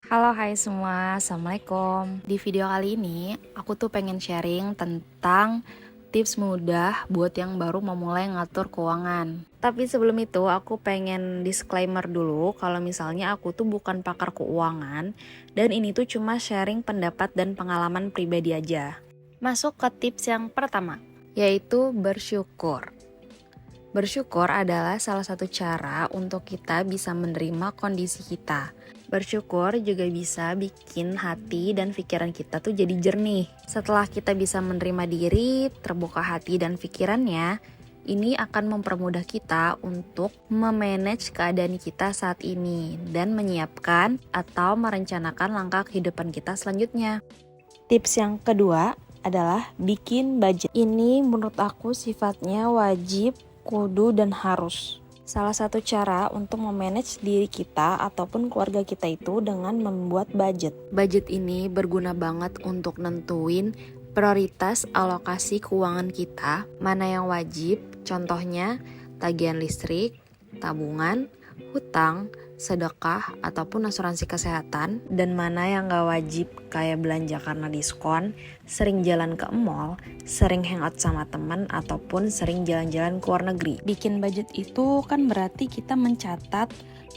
Halo, hai semua, Assalamualaikum. Di video kali ini, aku tuh pengen sharing tentang tips mudah buat yang baru memulai ngatur keuangan. Tapi sebelum itu, aku pengen disclaimer dulu kalau misalnya aku tuh bukan pakar keuangan, dan ini tuh cuma sharing pendapat dan pengalaman pribadi aja. Masuk ke tips yang pertama, yaitu bersyukur. Bersyukur adalah salah satu cara untuk kita bisa menerima kondisi kita. Bersyukur juga bisa bikin hati dan pikiran kita tuh jadi jernih. Setelah kita bisa menerima diri, terbuka hati dan pikirannya, ini akan mempermudah kita untuk memanage keadaan kita saat ini dan menyiapkan atau merencanakan langkah kehidupan kita selanjutnya. Tips yang kedua adalah bikin budget. Ini menurut aku sifatnya wajib, kudu, dan harus. Salah satu cara untuk memanage diri kita ataupun keluarga kita itu dengan membuat budget. Budget ini berguna banget untuk nentuin prioritas alokasi keuangan kita, mana yang wajib, contohnya tagihan listrik, tabungan, hutang, sedekah, ataupun asuransi kesehatan, dan mana yang gak wajib kayak belanja karena diskon, sering jalan ke mall, sering hangout sama teman, ataupun sering jalan-jalan ke luar negeri. Bikin budget itu kan berarti kita mencatat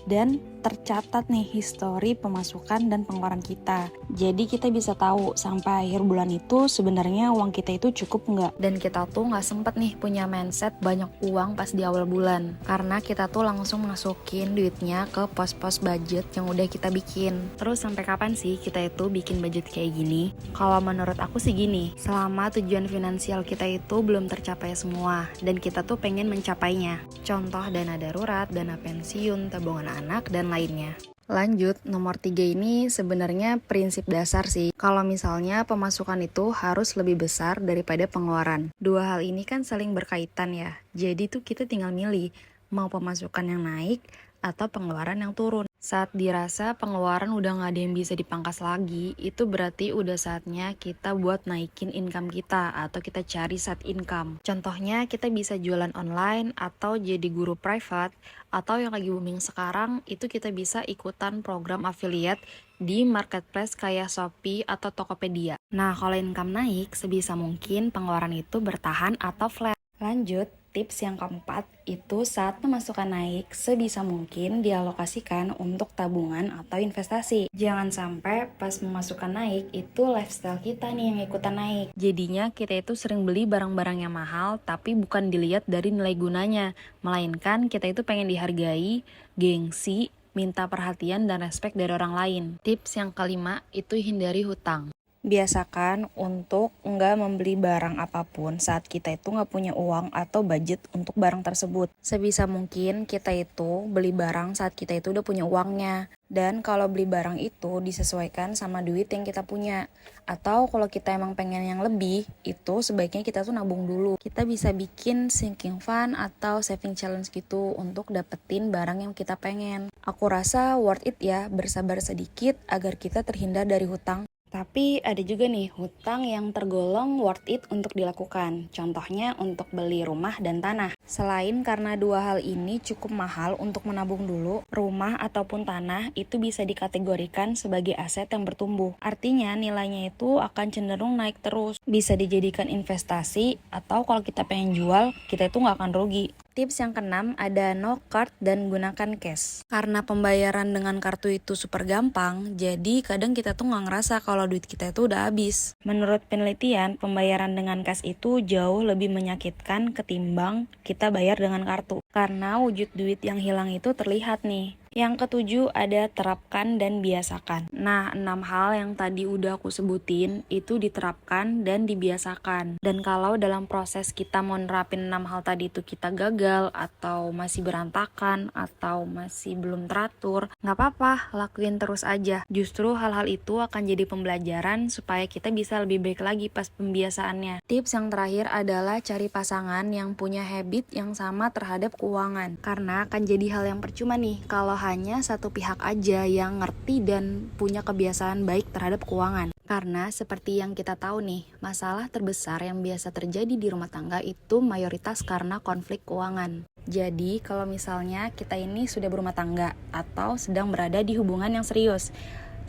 dan tercatat nih histori pemasukan dan pengeluaran kita. Jadi kita bisa tahu sampai akhir bulan itu sebenarnya uang kita itu cukup nggak. Dan kita tuh nggak sempet nih punya mindset banyak uang pas di awal bulan. Karena kita tuh langsung masukin duitnya ke pos-pos budget yang udah kita bikin. Terus sampai kapan sih kita itu bikin budget kayak gini? Kalau menurut aku sih gini, selama tujuan finansial kita itu belum tercapai semua dan kita tuh pengen mencapainya. Contoh dana darurat, dana pensiun, tabungan anak, dan lainnya. Lanjut, nomor 3 ini sebenarnya prinsip dasar sih. Kalau misalnya pemasukan itu harus lebih besar daripada pengeluaran. Dua hal ini kan saling berkaitan ya. Jadi tuh kita tinggal milih mau pemasukan yang naik atau pengeluaran yang turun. Saat dirasa pengeluaran udah gak ada yang bisa dipangkas lagi, itu berarti udah saatnya kita buat naikin income kita atau kita cari side income. Contohnya kita bisa jualan online atau jadi guru private, atau yang lagi booming sekarang itu kita bisa ikutan program affiliate di marketplace kayak Shopee atau Tokopedia. Nah, kalau income naik, sebisa mungkin pengeluaran itu bertahan atau flat. Lanjut, tips yang keempat itu saat pemasukan naik sebisa mungkin dialokasikan untuk tabungan atau investasi. Jangan sampai pas pemasukan naik itu lifestyle kita nih yang ikutan naik. Jadinya kita itu sering beli barang-barang yang mahal tapi bukan dilihat dari nilai gunanya, melainkan kita itu pengen dihargai, gengsi, minta perhatian dan respect dari orang lain. Tips yang kelima itu hindari hutang. Biasakan untuk nggak membeli barang apapun saat kita itu nggak punya uang atau budget untuk barang tersebut. Sebisa mungkin kita itu beli barang saat kita itu udah punya uangnya. Dan kalau beli barang itu disesuaikan sama duit yang kita punya. Atau kalau kita emang pengen yang lebih, itu sebaiknya kita tuh nabung dulu. Kita bisa bikin sinking fund atau saving challenge gitu untuk dapetin barang yang kita pengen. Aku rasa worth it ya, bersabar sedikit agar kita terhindar dari hutang. Tapi ada juga nih hutang yang tergolong worth it untuk dilakukan. Contohnya untuk beli rumah dan tanah. Selain karena dua hal ini cukup mahal untuk menabung dulu, rumah ataupun tanah itu bisa dikategorikan sebagai aset yang bertumbuh. Artinya nilainya itu akan cenderung naik terus. Bisa dijadikan investasi atau kalau kita pengen jual, kita itu nggak akan rugi. Tips yang keenam ada no card dan gunakan cash. Karena pembayaran dengan kartu itu super gampang, jadi kadang kita tuh nggak ngerasa kalau duit kita itu udah habis. Menurut penelitian, pembayaran dengan cash itu jauh lebih menyakitkan ketimbang kita bayar dengan kartu. Karena wujud duit yang hilang itu terlihat nih. Yang ketujuh ada terapkan dan biasakan. Nah, 6 hal yang tadi udah aku sebutin itu diterapkan dan dibiasakan. Dan kalau dalam proses kita mau nerapin 6 hal tadi itu kita gagal atau masih berantakan atau masih belum teratur, nggak apa-apa, lakuin terus aja. Justru hal-hal itu akan jadi pembelajaran supaya kita bisa lebih baik lagi pas pembiasaannya. Tips yang terakhir adalah cari pasangan yang punya habit yang sama terhadap keuangan. Karena akan jadi hal yang percuma nih kalau hanya satu pihak aja yang ngerti dan punya kebiasaan baik terhadap keuangan. Karena seperti yang kita tahu nih, masalah terbesar yang biasa terjadi di rumah tangga itu mayoritas karena konflik keuangan. Jadi kalau misalnya kita ini sudah berumah tangga atau sedang berada di hubungan yang serius,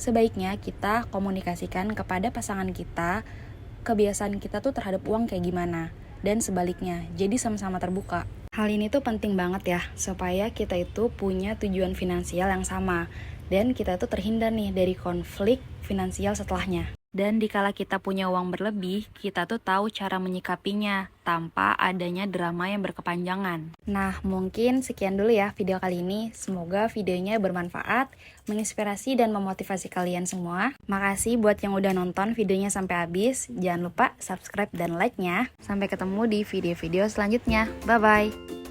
sebaiknya kita komunikasikan kepada pasangan kita kebiasaan kita tuh terhadap uang kayak gimana, dan sebaliknya, jadi sama-sama terbuka. Hal ini tuh penting banget ya, supaya kita itu punya tujuan finansial yang sama, dan kita tuh terhindar nih dari konflik finansial setelahnya. Dan dikala kita punya uang berlebih, kita tuh tahu cara menyikapinya tanpa adanya drama yang berkepanjangan. Nah, mungkin sekian dulu ya video kali ini. Semoga videonya bermanfaat, menginspirasi dan memotivasi kalian semua. Makasih buat yang udah nonton videonya sampai habis. Jangan lupa subscribe dan like-nya. Sampai ketemu di video-video selanjutnya. Bye-bye.